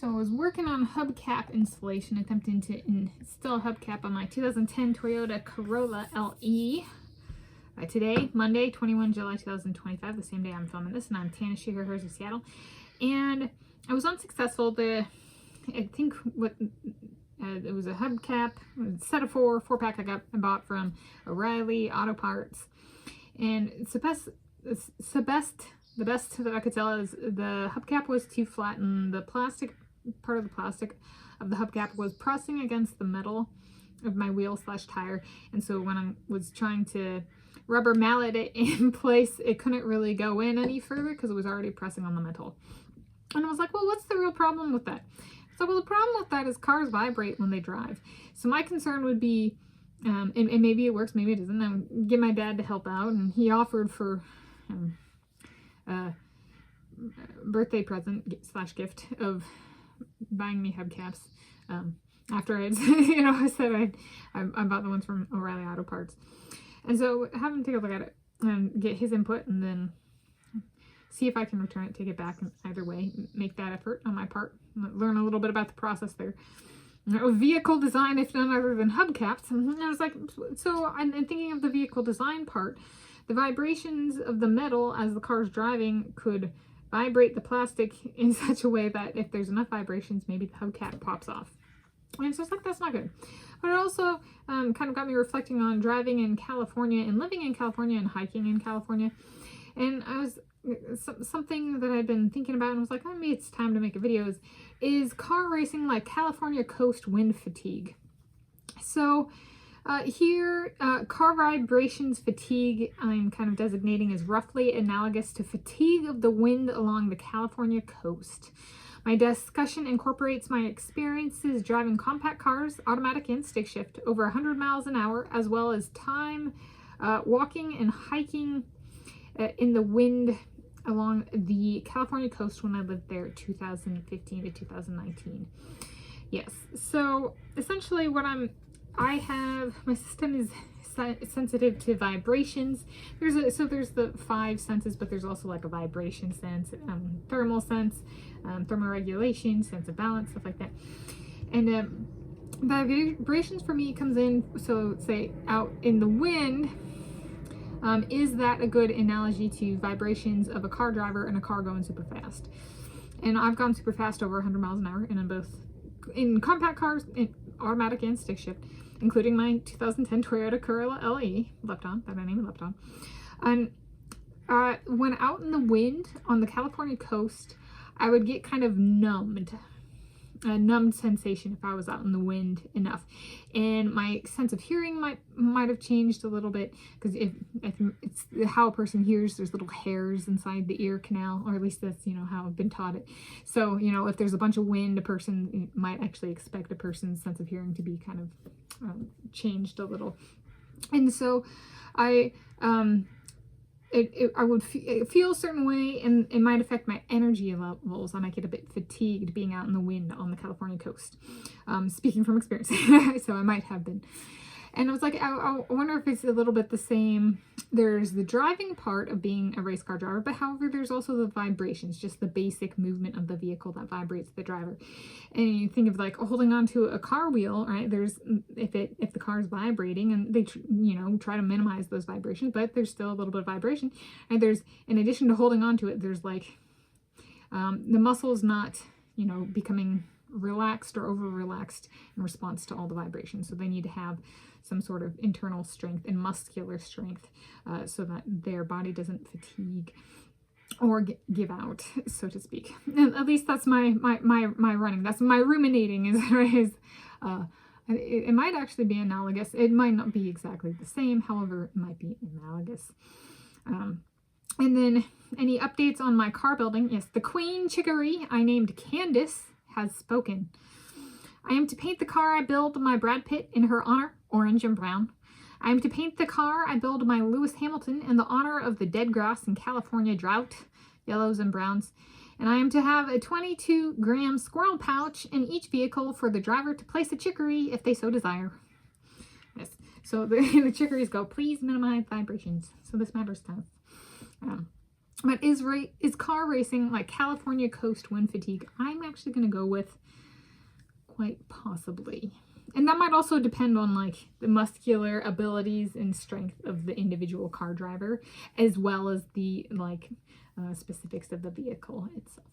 So I was working on hubcap installation, attempting to install hubcap on my 2010 Toyota Corolla LE. Today, Monday, 21 July 2025, the same day I'm filming this, and I'm Tanis Coralee of Seattle. And I was unsuccessful. I think it was a hubcap, a set of four-pack I bought from O'Reilly Auto Parts. And it's the best that I could tell is the hubcap was too flat, and the part of the plastic of the hubcap was pressing against the metal of my wheel / tire. And so when I was trying to rubber mallet it in place, it couldn't really go in any further because it was already pressing on the metal. And I was like, well, what's the real problem with that? So, well, the problem with that is cars vibrate when they drive. So my concern would be, and maybe it works, maybe it doesn't, I would get my dad to help out, and he offered for birthday present / gift of buying me hubcaps after I said I bought the ones from O'Reilly Auto Parts. And so have him take a look at it and get his input, and then see if I can return it, take it back, and either way, make that effort on my part, learn a little bit about the process there. Vehicle design, if none other than hubcaps. And I was like, so I'm thinking of the vehicle design part. The vibrations of the metal as the car's driving could vibrate the plastic in such a way that if there's enough vibrations, maybe the hubcap pops off. And so it's like, that's not good. But it also kind of got me reflecting on driving in California and living in California and hiking in California. And I was something that I've been thinking about and was like, oh, maybe it's time to make a video, is car racing like California coast wind fatigue. So here, car vibrations fatigue, I'm kind of designating as roughly analogous to fatigue of the wind along the California coast. My discussion incorporates my experiences driving compact cars, automatic and stick shift, over 100 miles an hour, as well as time walking and hiking in the wind along the California coast when I lived there 2015 to 2019. Yes, so essentially what my system is sensitive to vibrations. There's the 5 senses, but there's also like a vibration sense, thermal sense, thermoregulation, sense of balance, stuff like that. And vibrations for me comes in, so say out in the wind. Is that a good analogy to vibrations of a car driver and a car going super fast? And I've gone super fast, over 100 miles an hour, and I'm both in compact cars, in automatic and stick shift, including my 2010 Toyota Corolla LE, that I named left on. And when out in the wind on the California coast, I would get kind of a numbed sensation if I was out in the wind enough, and my sense of hearing might have changed a little bit, because it's how a person hears. There's little hairs inside the ear canal, or at least that's how I've been taught it. So if there's a bunch of wind, a person might actually expect a person's sense of hearing to be kind of changed a little. And so I would feel a certain way, and it might affect my energy levels. I might get a bit fatigued being out in the wind on the California coast. Speaking from experience, so I might have been. And I was like, I wonder if it's a little bit the same. There's the driving part of being a race car driver, but however, there's also the vibrations, just the basic movement of the vehicle that vibrates the driver. And you think of like holding onto a car wheel, right? There's if the car is vibrating, and they try to minimize those vibrations, but there's still a little bit of vibration. And there's, in addition to holding onto it, there's like the muscles not becoming relaxed or over relaxed in response to all the vibrations. So they need to have some sort of internal strength and muscular strength so that their body doesn't fatigue or give out, so to speak. And at least that's my running. That's my ruminating it might actually be analogous. It might not be exactly the same, however, it might be analogous. And then any updates on my car building? Yes, the Queen Chicory I named Candace has spoken. I am to paint the car I build my Brad Pitt in her honor, orange and brown. I am to paint the car I build my Lewis Hamilton in the honor of the dead grass in California drought, yellows and browns. And I am to have a 22-gram squirrel pouch in each vehicle for the driver to place a chicory if they so desire. Yes, so the chicories go, please minimize vibrations. So this matters to us. But is car racing like California coast wind fatigue? I'm actually going to go with quite possibly. And that might also depend on like the muscular abilities and strength of the individual car driver, as well as the like specifics of the vehicle itself.